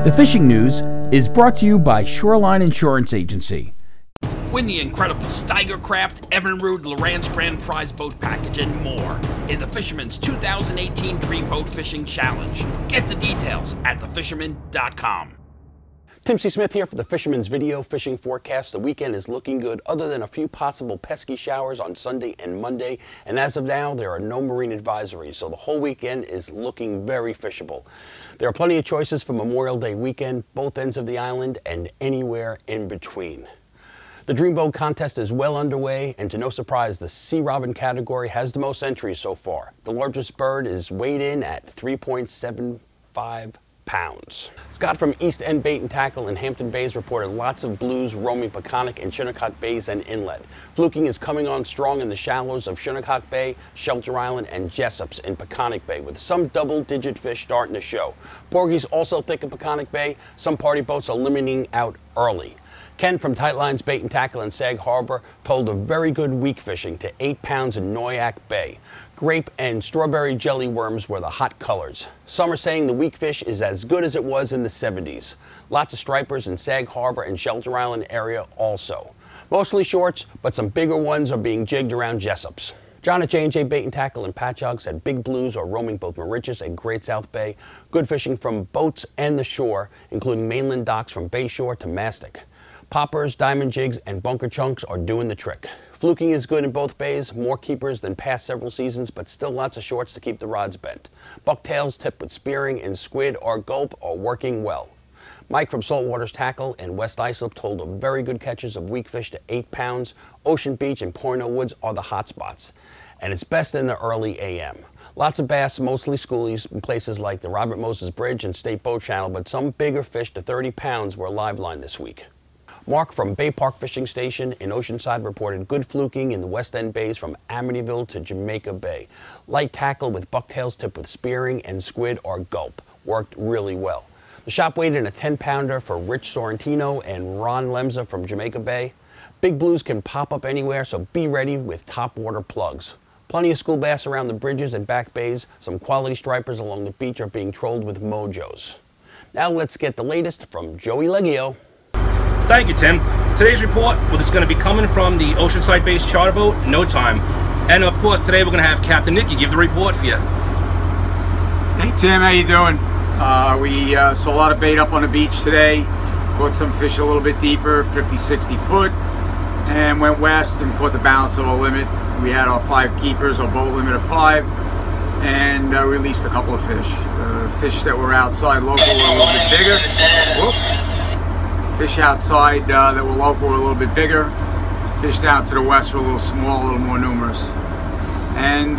The fishing news is brought to you by Shoreline Insurance Agency. Win the incredible Steigercraft, Evinrude, Loran's Grand Prize Boat Package, and more in the Fisherman's 2018 Dream Boat Fishing Challenge. Get the details at thefisherman.com. Tim C. Smith here for the Fisherman's Video Fishing Forecast. The weekend is looking good other than a few possible pesky showers on Sunday and Monday. And as of now, there are no marine advisories, so the whole weekend is looking very fishable. There are plenty of choices for Memorial Day weekend, both ends of the island and anywhere in between. The Dream Boat Contest is well underway, and to no surprise, the Sea Robin category has the most entries so far. The largest bird is weighed in at 3.75 pounds. Scott from East End Bait and Tackle in Hampton Bays reported lots of blues roaming Peconic and Shinnecock Bays and inlet. Fluking is coming on strong in the shallows of Shinnecock Bay, Shelter Island, and Jessops in Peconic Bay, with some double-digit fish starting to show. Porgies also thick in Peconic Bay. Some party boats are limiting out early. Ken from Tight Lines Bait and Tackle in Sag Harbor told of very good weak fishing to 8 pounds in Noyack Bay. Grape and strawberry jelly worms were the hot colors. Some are saying the weak fish is as good as it was in the 70s. Lots of stripers in Sag Harbor and Shelter Island area also. Mostly shorts, but some bigger ones are being jigged around Jessops. John at J&J Bait and Tackle in Patchogue said big blues are roaming both Mauritius and Great South Bay. Good fishing from boats and the shore, including mainland docks from Bayshore to Mastic. Poppers, diamond jigs, and bunker chunks are doing the trick. Fluking is good in both bays, more keepers than past several seasons, but still lots of shorts to keep the rods bent. Bucktails tipped with spearing and squid or gulp are working well. Mike from Saltwater's Tackle in West Islip told of very good catches of weak fish to 8 pounds. Ocean Beach and Poino Woods are the hot spots, and it's best in the early AM. Lots of bass, mostly schoolies, in places like the Robert Moses Bridge and State Boat Channel, but some bigger fish to 30 pounds were live line this week. Mark from Bay Park Fishing Station in Oceanside reported good fluking in the West End Bays from Amityville to Jamaica Bay. Light tackle with bucktails tipped with spearing and squid or gulp worked really well. The shop weighed in a 10-pounder for Rich Sorrentino and Ron Lemza from Jamaica Bay. Big blues can pop up anywhere, so be ready with top water plugs. Plenty of school bass around the bridges and back bays. Some quality stripers along the beach are being trolled with mojos. Now let's get the latest from Joey Leggio. Thank you, Tim. Today's report, well, it's going to be coming from the Oceanside-based charter boat, No Time. And of course, today we're going to have Captain Nicky give the report for you. Hey Tim, how you doing? We saw a lot of bait up on the beach today. Caught some fish a little bit deeper, 50, 60 foot, and went west and caught the balance of our limit. We had our 5 keepers, our boat limit of 5, and released a couple of fish. Fish that were outside local were a little bit bigger. Whoops. Fish outside that were local were a little bit bigger. Fish down to the west were a little small, a little more numerous. And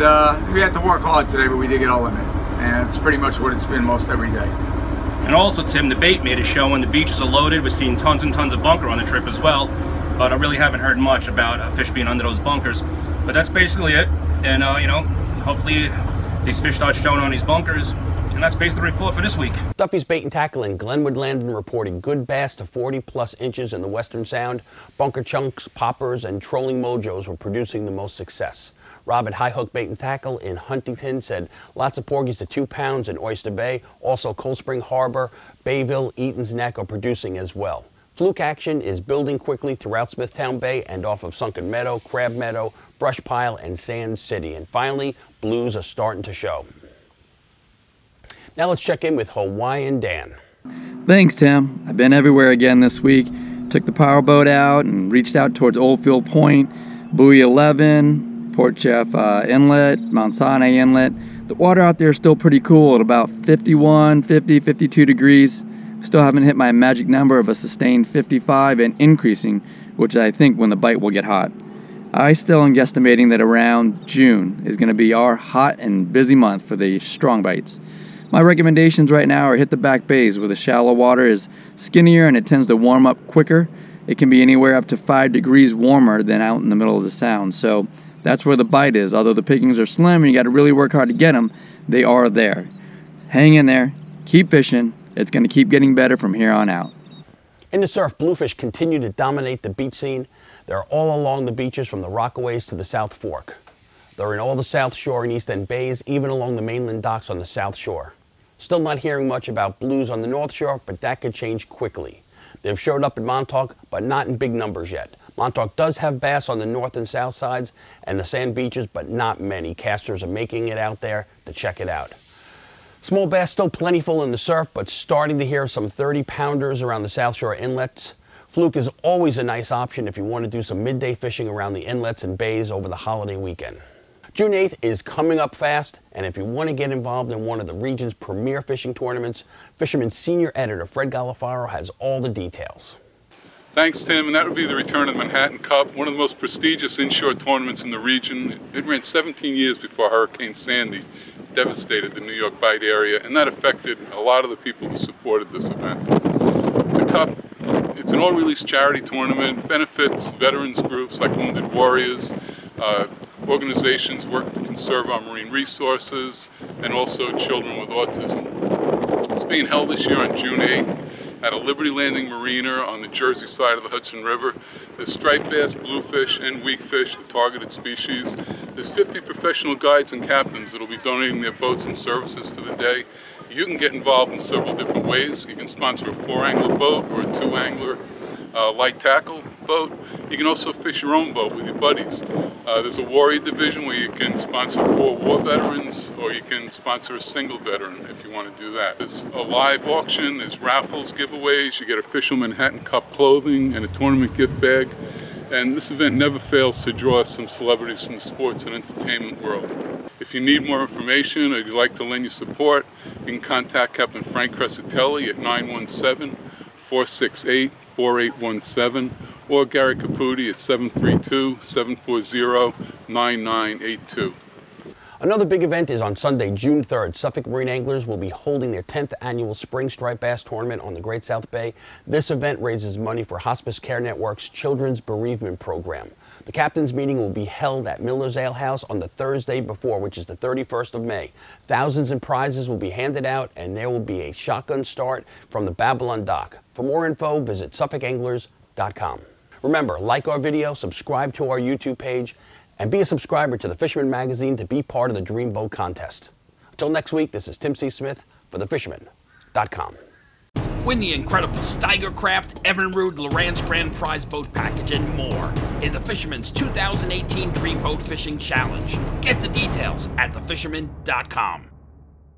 we had to work hard today, but we did get our limit. And it's pretty much what it's been most every day. And also, Tim, the bait made a show when the beaches are loaded. We're seeing tons and tons of bunker on the trip as well. But I really haven't heard much about fish being under those bunkers. But that's basically it. And, you know, hopefully these fish start showing on these bunkers. And that's basically the report for this week. Duffy's Bait and Tackle in Glenwood Landing reporting good bass to 40+ inches in the Western Sound. Bunker chunks, poppers, and trolling mojos were producing the most success. Rob at High Hook Bait and Tackle in Huntington said lots of porgies to 2 pounds in Oyster Bay. Also Cold Spring Harbor, Bayville, Eaton's Neck are producing as well. Fluke action is building quickly throughout Smithtown Bay and off of Sunken Meadow, Crab Meadow, Brush Pile, and Sand City. And finally, blues are starting to show. Now let's check in with Hawaiian Dan. Thanks, Tim. I've been everywhere again this week. Took the powerboat out and reached out towards Oldfield Point, Buoy 11, Port Jeff Inlet, Mount Sinai Inlet. The water out there is still pretty cool at about 51, 50, 52 degrees. Still haven't hit my magic number of a sustained 55 and increasing, which I think when the bite will get hot. I still am guesstimating that around June is going to be our hot and busy month for the strong bites. My recommendations right now are hit the back bays where the shallow water is skinnier and it tends to warm up quicker. It can be anywhere up to 5 degrees warmer than out in the middle of the sound. So that's where the bite is. Although the pickings are slim and you got to really work hard to get them, they are there. Hang in there, keep fishing. It's going to keep getting better from here on out. In the surf, bluefish continue to dominate the beach scene. They're all along the beaches from the Rockaways to the South Fork. They're in all the South Shore and East End bays, even along the mainland docks on the South Shore. Still not hearing much about blues on the North Shore, but that could change quickly. They've showed up in Montauk, but not in big numbers yet. Montauk does have bass on the north and south sides and the sand beaches, but not many. Casters are making it out there to check it out. Small bass still plentiful in the surf, but starting to hear some 30-pounders around the South Shore inlets. Fluke is always a nice option if you want to do some midday fishing around the inlets and bays over the holiday weekend. June 8th is coming up fast, and if you want to get involved in one of the region's premier fishing tournaments, Fisherman senior editor Fred Golofaro has all the details. Thanks, Tim, and that would be the return of the Manhattan Cup, one of the most prestigious inshore tournaments in the region. It ran 17 years before Hurricane Sandy devastated the New York Bight area, and that affected a lot of the people who supported this event. The Cup, it's an all-release charity tournament, benefits veterans groups like Wounded Warriors, organizations working to conserve our marine resources, and also children with autism. It's being held this year on June 8th at a Liberty Landing Marina on the Jersey side of the Hudson River. There's striped bass, bluefish, and weakfish, the targeted species. There's 50 professional guides and captains that will be donating their boats and services for the day. You can get involved in several different ways. You can sponsor a 4-angler boat or a 2-angler light tackle boat. You can also fish your own boat with your buddies. There's a warrior division where you can sponsor 4 war veterans, or you can sponsor a single veteran if you want to do that. There's a live auction, there's raffles, giveaways, you get official Manhattan Cup clothing and a tournament gift bag. And this event never fails to draw some celebrities from the sports and entertainment world. If you need more information or you'd like to lend your support, you can contact Captain Frank Crescitelli at 917-468-4817 or Gary Caputi at 732-740-9982. Another big event is on Sunday, June 3rd. Suffolk Marine Anglers will be holding their 10th annual Spring Striped Bass Tournament on the Great South Bay. This event raises money for Hospice Care Network's Children's Bereavement Program. The captain's meeting will be held at Miller's Ale House on the Thursday before, which is the 31st of May. Thousands in prizes will be handed out, and there will be a shotgun start from the Babylon dock. For more info, visit SuffolkAnglers.com. Remember, like our video, subscribe to our YouTube page, and be a subscriber to the Fisherman magazine to be part of the Dream Boat Contest. Until next week, this is Tim C. Smith for thefisherman.com. Win the incredible Steiger Craft, Evinrude, Loran's Grand Prize Boat Package, and more in the Fisherman's 2018 Dream Boat Fishing Challenge. Get the details at thefisherman.com.